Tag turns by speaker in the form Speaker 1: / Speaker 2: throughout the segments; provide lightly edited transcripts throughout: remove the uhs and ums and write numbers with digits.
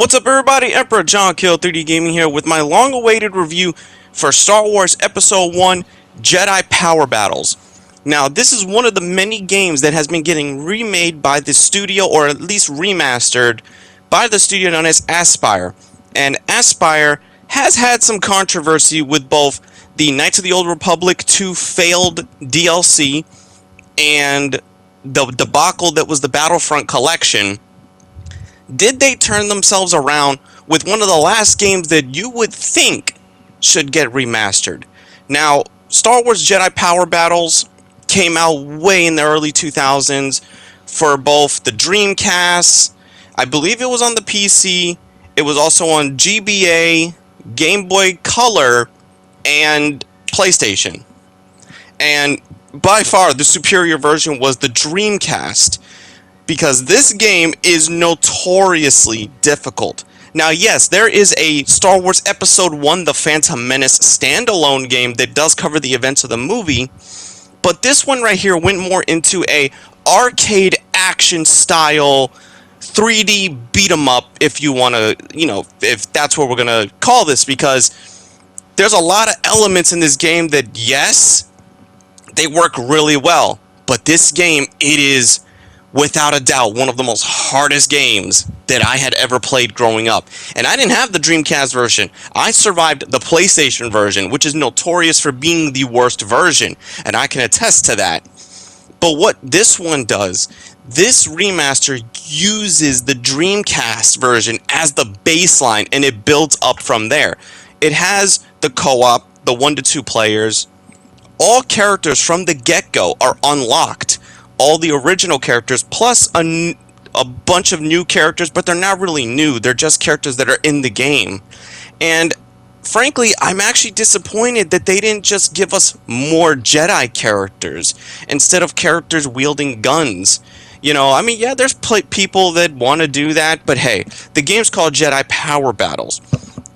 Speaker 1: What's up, everybody? Emperor John Kill 3D Gaming here with my long-awaited review for Star Wars Episode 1 Jedi Power Battles. Now, this is one of the many games that has been getting remade by the studio, or at least remastered by the studio known as Aspyr. And Aspyr has had some controversy with both the Knights of the Old Republic 2 failed DLC and the debacle that was the Battlefront collection. Did they turn themselves around with one of the last games that you would think should get remastered? Now, Star Wars Jedi Power Battles came out way in the early 2000s for both the Dreamcast. I believe it was on the PC. It was also on GBA, Game Boy Color, and PlayStation. And by far, the superior version was the Dreamcast, because this game is notoriously difficult. Now, yes, there is a Star Wars Episode 1 The Phantom Menace standalone game that does cover the events of the movie, but this one right here went more into a arcade action style 3D beat 'em up, if you want to, if that's what we're going to call this, because there's a lot of elements in this game that, yes, they work really well, but this game, it is without a doubt one of the most hardest games that I had ever played growing up. And I didn't have the Dreamcast version. I survived the PlayStation version, which is notorious for being the worst version, and I can attest to that. But what this one does, this remaster uses the Dreamcast version as the baseline, and it builds up from there. It has the co-op, the 1 to 2 players. All characters from the get-go are unlocked. All the original characters, plus a bunch of new characters, but they're not really new. They're just characters that are in the game. And frankly, I'm actually disappointed that they didn't just give us more Jedi characters instead of characters wielding guns. Yeah, there's people that want to do that, but hey, the game's called Jedi Power Battles.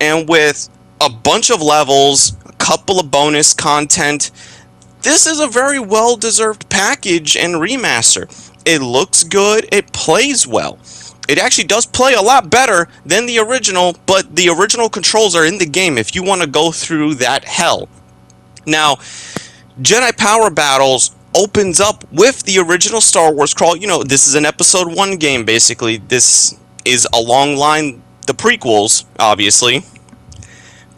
Speaker 1: And with a bunch of levels, a couple of bonus content, this is a very well-deserved package and remaster. It looks good, it plays well. It actually does play a lot better than the original, but the original controls are in the game if you want to go through that hell. Now, Jedi Power Battles opens up with the original Star Wars crawl. This is an Episode 1 game, basically. This is along line the prequels, obviously.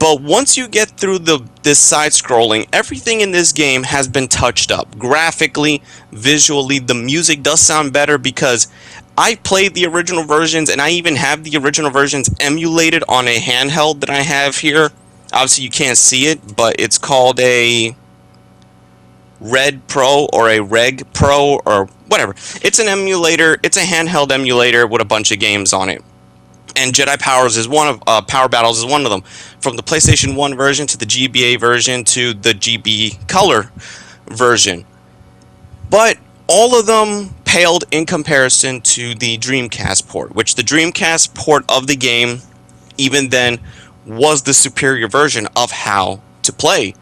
Speaker 1: But once you get through this side-scrolling, everything in this game has been touched up. Graphically, visually, the music does sound better because I played the original versions, and I even have the original versions emulated on a handheld that I have here. Obviously, you can't see it, but it's called a Red Pro or a Reg Pro or whatever. It's an emulator. It's a handheld emulator with a bunch of games on it. And Jedi Power Battles is one of them. From the PlayStation 1 version to the GBA version to the GB Color version. But all of them paled in comparison to the Dreamcast port, which the Dreamcast port of the game, even then, was the superior version of how to play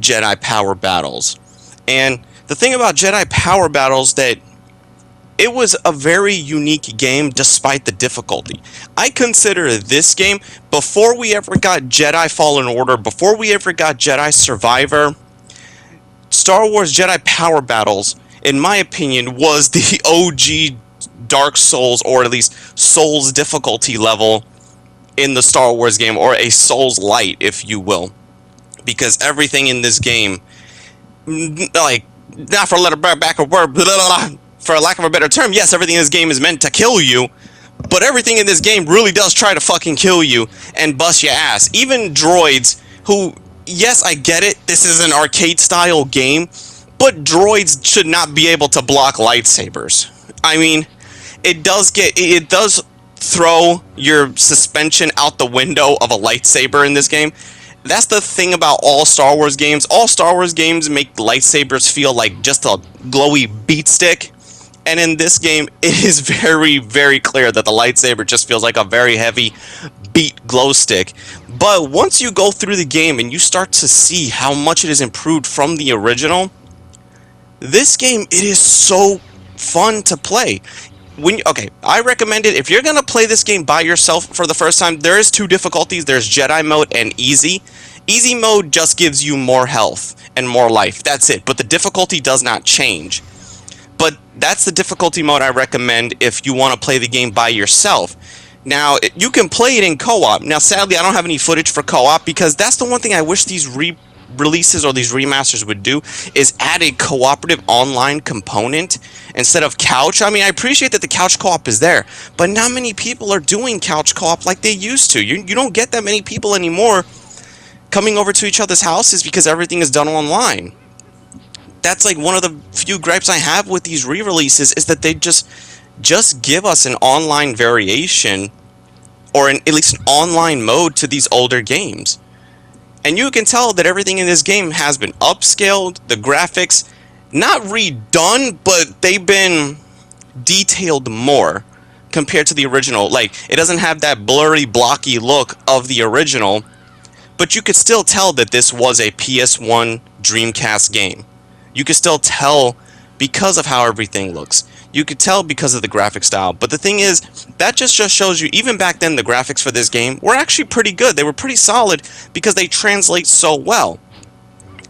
Speaker 1: Jedi Power Battles. And the thing about Jedi Power Battles that it was a very unique game despite the difficulty. I consider this game, before we ever got Jedi Fallen Order, before we ever got Jedi Survivor, Star Wars Jedi Power Battles, in my opinion, was the OG Dark Souls, or at least Souls difficulty level in the Star Wars game, or a Souls Light, if you will. Because everything in this game, like, not for lack of a better term, yes, everything in this game is meant to kill you, but everything in this game really does try to fucking kill you and bust your ass. Even droids, who, yes, I get it, this is an arcade-style game, but droids should not be able to block lightsabers. I mean, it does throw your suspension out the window of a lightsaber in this game. That's the thing about all Star Wars games. All Star Wars games make lightsabers feel like just a glowy beat stick. And in this game, it is very, very clear that the lightsaber just feels like a very heavy beat glow stick. But once you go through the game and you start to see how much it is improved from the original, this game, it is so fun to play. Okay, I recommend it if you're gonna play this game by yourself for the first time. There is two difficulties. There's Jedi mode and easy. Easy mode just gives you more health and more life. That's it. But the difficulty does not change. But that's the difficulty mode I recommend if you want to play the game by yourself. Now, you can play it in co-op. Now, sadly, I don't have any footage for co-op because that's the one thing I wish these releases or these remasters would do, is add a cooperative online component instead of couch. I mean, I appreciate that the couch co-op is there, but not many people are doing couch co-op like they used to. You don't get that many people anymore coming over to each other's houses because everything is done online. That's like one of the few gripes I have with these re-releases, is that they just give us an online variation, or at least an online mode to these older games. And you can tell that everything in this game has been upscaled, the graphics, not redone, but they've been detailed more compared to the original. Like, it doesn't have that blurry, blocky look of the original, but you could still tell that this was a PS1 Dreamcast game. You could still tell because of how everything looks. You could tell because of the graphic style. But the thing is, that just shows you, even back then, the graphics for this game were actually pretty good. They were pretty solid because they translate so well.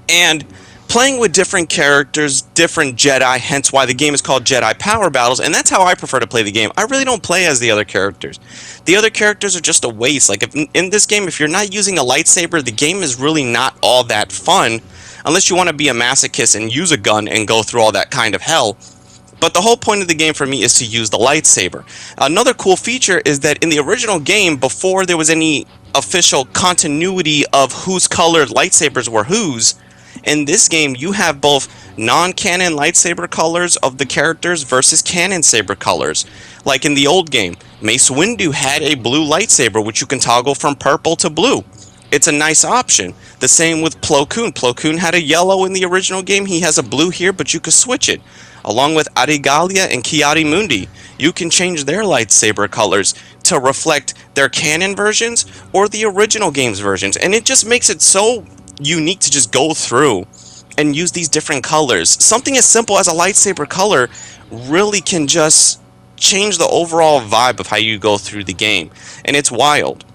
Speaker 1: And playing with different characters, different Jedi, hence why the game is called Jedi Power Battles, and that's how I prefer to play the game. I really don't play as the other characters. The other characters are just a waste. Like, in this game, if you're not using a lightsaber, the game is really not all that fun, unless you want to be a masochist and use a gun and go through all that kind of hell. But the whole point of the game for me is to use the lightsaber. Another cool feature is that in the original game, before there was any official continuity of whose colored lightsabers were whose, in this game you have both non-canon lightsaber colors of the characters versus canon saber colors. Like in the old game, Mace Windu had a blue lightsaber which you can toggle from purple to blue. It's a nice option. The same with Plo Koon. Plo Koon had a yellow in the original game. He has a blue here, but you can switch it. Along with Adigalia and Ki-Adi-Mundi, you can change their lightsaber colors to reflect their canon versions or the original game's versions. And it just makes it so unique to just go through and use these different colors. Something as simple as a lightsaber color really can just change the overall vibe of how you go through the game. And it's wild.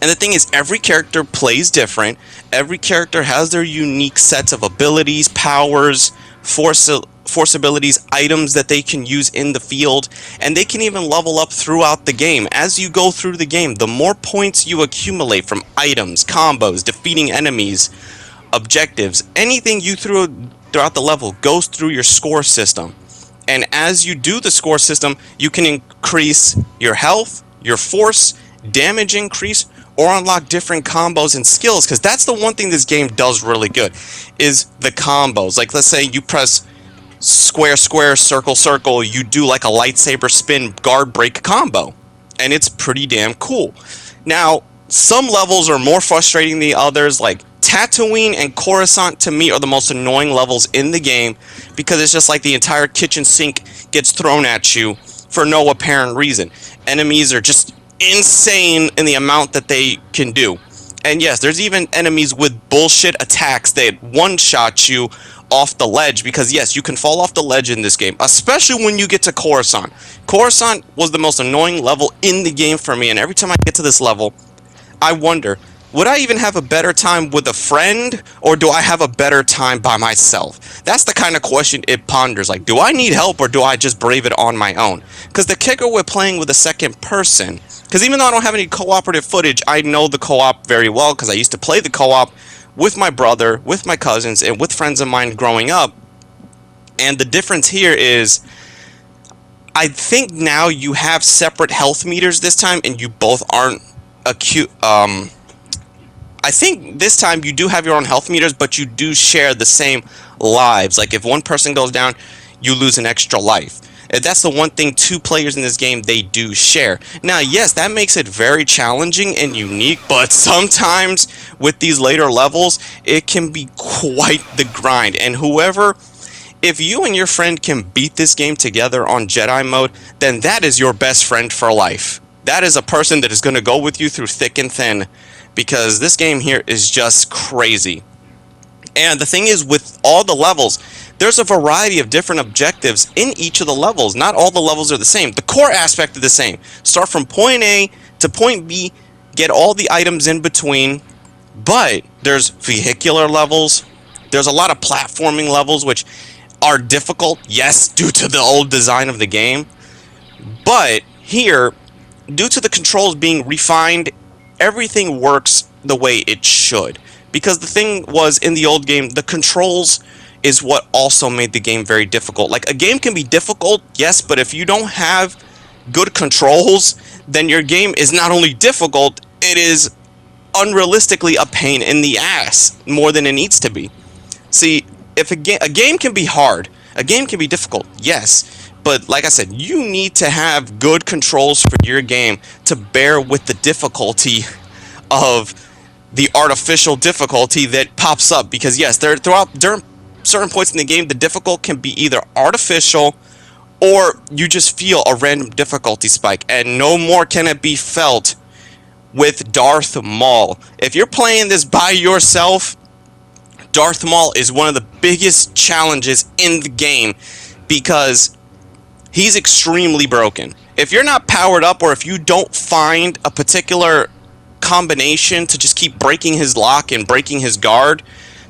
Speaker 1: And the thing is, every character plays different. Every character has their unique sets of abilities, powers, force abilities, items that they can use in the field, and they can even level up throughout the game. As you go through the game, the more points you accumulate from items, combos, defeating enemies, objectives, anything you throughout the level goes through your score system. And as you do the score system, you can increase your health, your force, damage increase, or unlock different combos and skills, because that's the one thing this game does really good, is the combos. Like, let's say you press square, square, circle, circle, you do like a lightsaber spin guard break combo, and it's pretty damn cool. Now, some levels are more frustrating than others. Like Tatooine and Coruscant, to me, are the most annoying levels in the game, because it's just like the entire kitchen sink gets thrown at you for no apparent reason. Enemies are just insane in the amount that they can do. And yes, there's even enemies with bullshit attacks that one-shot you off the ledge, because yes, you can fall off the ledge in this game, especially when you get to Coruscant. Coruscant was the most annoying level in the game for me, and every time I get to this level, I wonder, would I even have a better time with a friend, or do I have a better time by myself? That's the kind of question it ponders. Like, do I need help, or do I just brave it on my own? Because the kicker with playing with a second person, because even though I don't have any cooperative footage, I know the co-op very well, because I used to play the co-op with my brother, with my cousins, and with friends of mine growing up. And the difference here is, I think now you have separate health meters this time, and you both aren't acute. I think this time you do have your own health meters, but you do share the same lives. Like, if one person goes down, you lose an extra life. And that's the one thing two players in this game, they do share. Now, yes, that makes it very challenging and unique, but sometimes with these later levels, it can be quite the grind. And if you and your friend can beat this game together on Jedi mode, then that is your best friend for life. That is a person that is going to go with you through thick and thin, because this game here is just crazy. And the thing is, with all the levels, there's a variety of different objectives in each of the levels. Not all the levels are the same. The core aspect is the same. Start from point A to point B, get all the items in between, but there's vehicular levels. There's a lot of platforming levels, which are difficult, yes, due to the old design of the game. But here, due to the controls being refined, everything works the way it should. Because the thing was, in the old game, the controls is what also made the game very difficult. Like, a game can be difficult, yes, but if you don't have good controls, then your game is not only difficult, it is unrealistically a pain in the ass more than it needs to be. See, if a game can be hard, a game can be difficult, yes, but like I said, you need to have good controls for your game to bear with the difficulty of the artificial difficulty that pops up. Because yes, during certain points in the game, the difficult can be either artificial or you just feel a random difficulty spike, and no more can it be felt with Darth Maul. If you're playing this by yourself, Darth Maul is one of the biggest challenges in the game because he's extremely broken. If you're not powered up, or if you don't find a particular combination to just keep breaking his lock and breaking his guard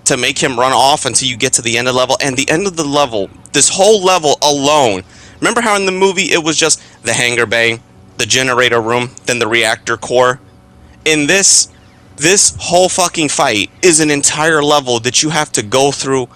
Speaker 1: to make him run off until you get to the end of the level, and the end of the level, this whole level alone, remember how in the movie it was just the hangar bay, the generator room, then the reactor core? In this whole fucking fight is an entire level that you have to go through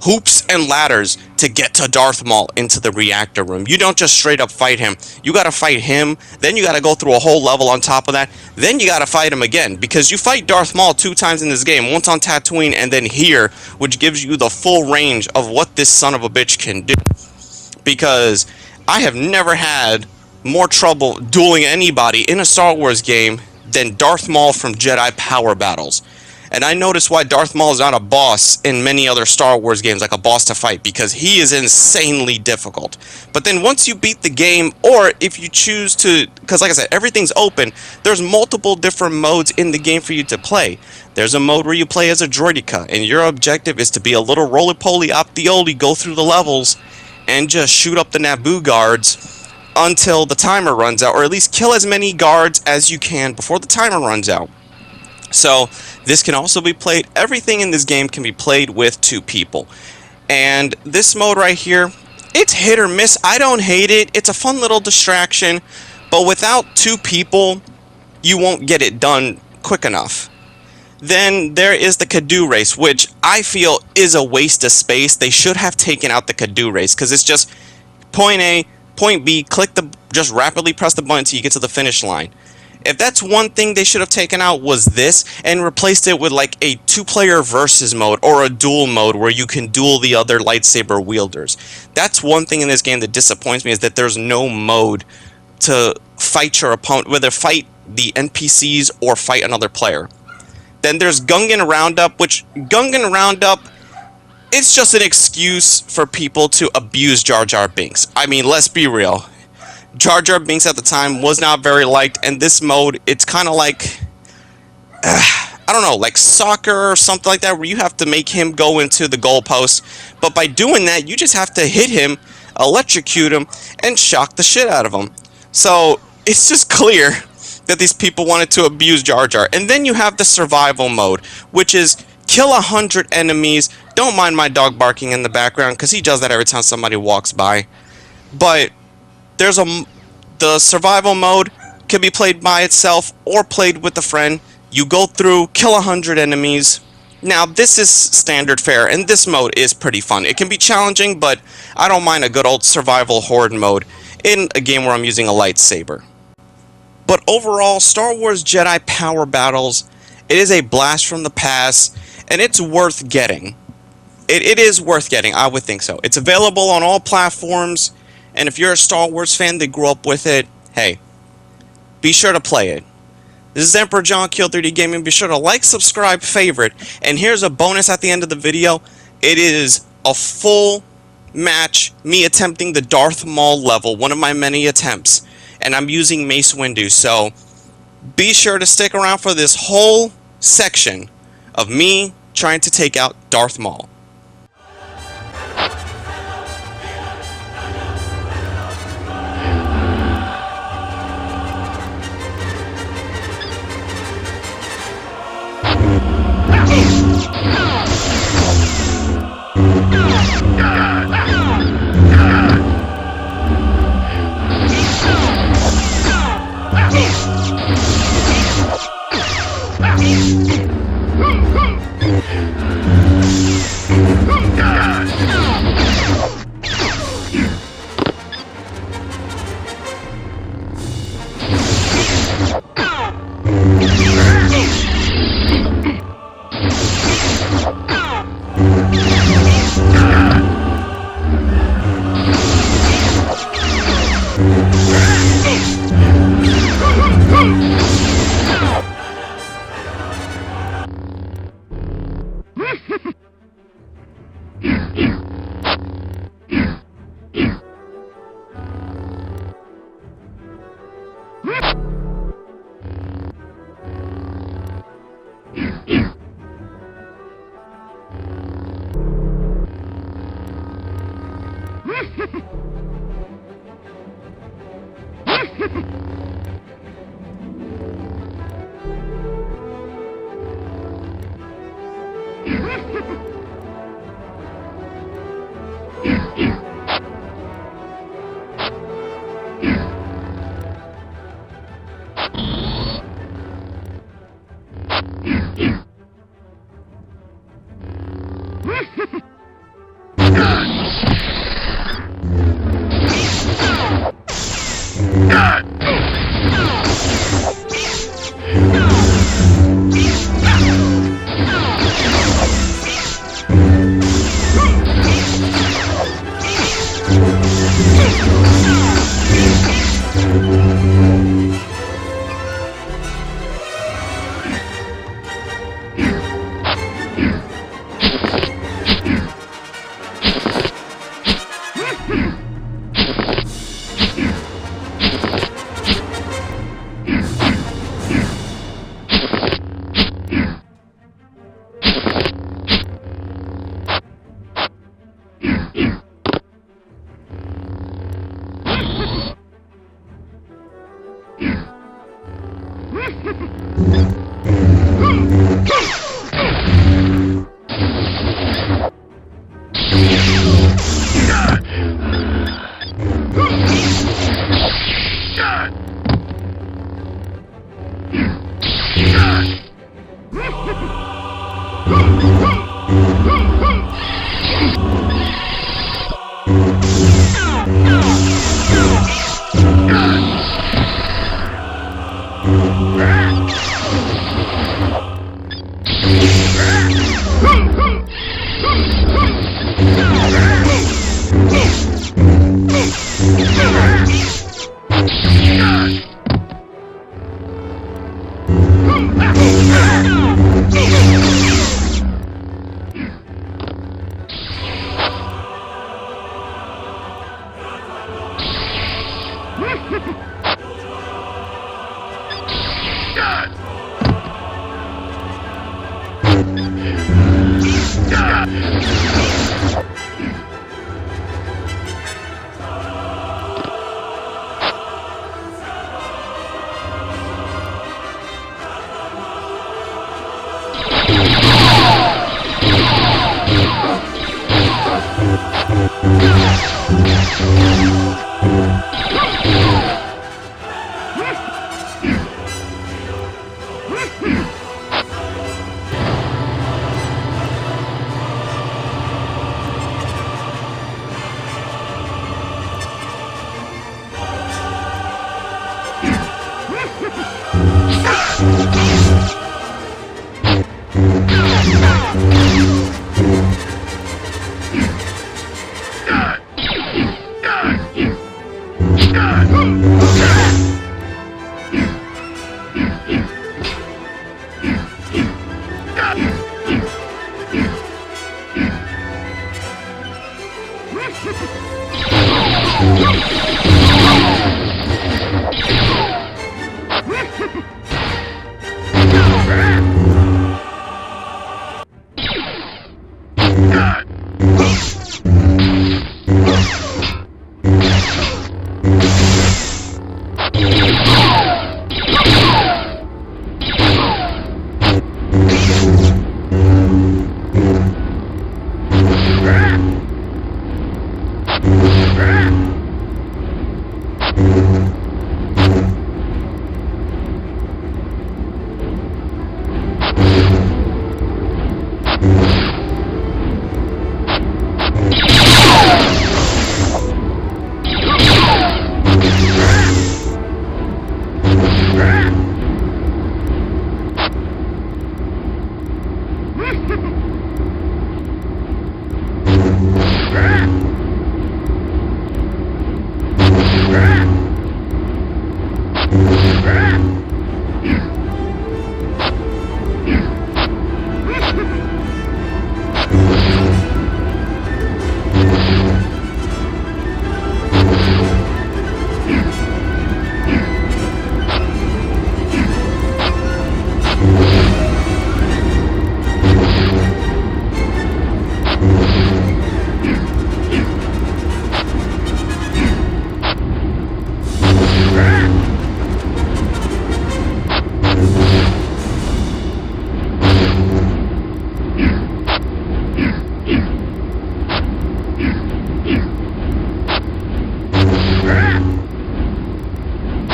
Speaker 1: hoops and ladders to get to Darth Maul into the reactor room. You don't just straight up fight him. You gotta fight him, then you gotta go through a whole level on top of that, then you gotta fight him again, because you fight Darth Maul 2 times in this game, once on Tatooine and then here, which gives you the full range of what this son of a bitch can do. Because I have never had more trouble dueling anybody in a Star Wars game than Darth Maul from Jedi Power Battles. And I noticed why Darth Maul is not a boss in many other Star Wars games, like a boss to fight, because he is insanely difficult. But then once you beat the game, or if you choose to, because like I said, everything's open, there's multiple different modes in the game for you to play. There's a mode where you play as a droideka, and your objective is to be a little roly-poly optioli, go through the levels, and just shoot up the Naboo guards until the timer runs out, or at least kill as many guards as you can before the timer runs out. So this can also be played, everything in this game can be played with 2 people. And this mode right here, it's hit or miss. I don't hate it. It's a fun little distraction, but without 2 people, you won't get it done quick enough. Then there is the Cadu race, which I feel is a waste of space. They should have taken out the Cadu race, because it's just point A, point B, just rapidly press the button until you get to the finish line. If that's one thing they should have taken out, was this, and replaced it with like a 2-player versus mode or a duel mode where you can duel the other lightsaber wielders. That's one thing in this game that disappoints me, is that there's no mode to fight your opponent, whether fight the NPCs or fight another player. Then there's Gungan Roundup, which Gungan Roundup, it's just an excuse for people to abuse Jar Jar Binks. I mean, let's be real. Jar Jar Binks at the time was not very liked, and this mode, it's kind of like, I don't know, like soccer or something like that, where you have to make him go into the goalpost, but by doing that, you just have to hit him, electrocute him, and shock the shit out of him. So, it's just clear that these people wanted to abuse Jar Jar. And then you have the survival mode, which is kill 100 enemies. Don't mind my dog barking in the background, because he does that every time somebody walks by. But there's the survival mode can be played by itself or played with a friend. You go through, kill 100 enemies. Now, this is standard fare, and this mode is pretty fun. It can be challenging, but I don't mind a good old survival horde mode in a game where I'm using a lightsaber. But overall, Star Wars Jedi Power Battles, it is a blast from the past, and it's worth getting. It is worth getting, I would think so. It's available on all platforms, and if you're a Star Wars fan that grew up with it, hey, be sure to play it. This is Emperor John Kill 3D Gaming. Be sure to like, subscribe, favorite, and here's a bonus at the end of the video. It is a full match, me attempting the Darth Maul level, one of my many attempts, and I'm using Mace Windu, so be sure to stick around for this whole section of me trying to take out Darth Maul.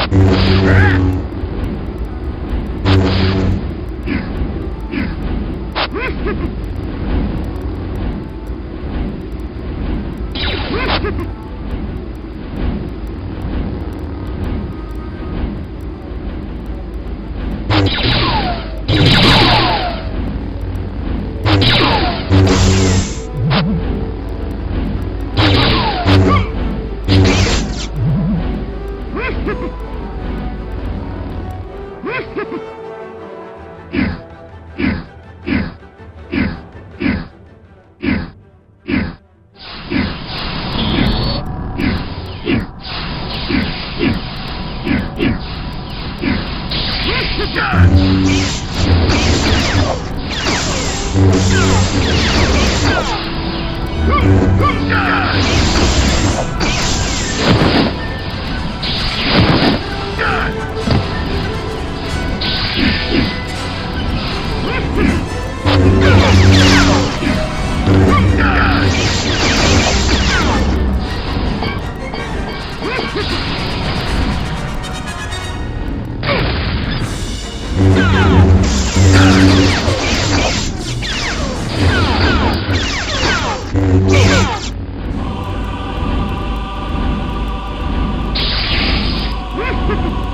Speaker 2: Ha ha ha!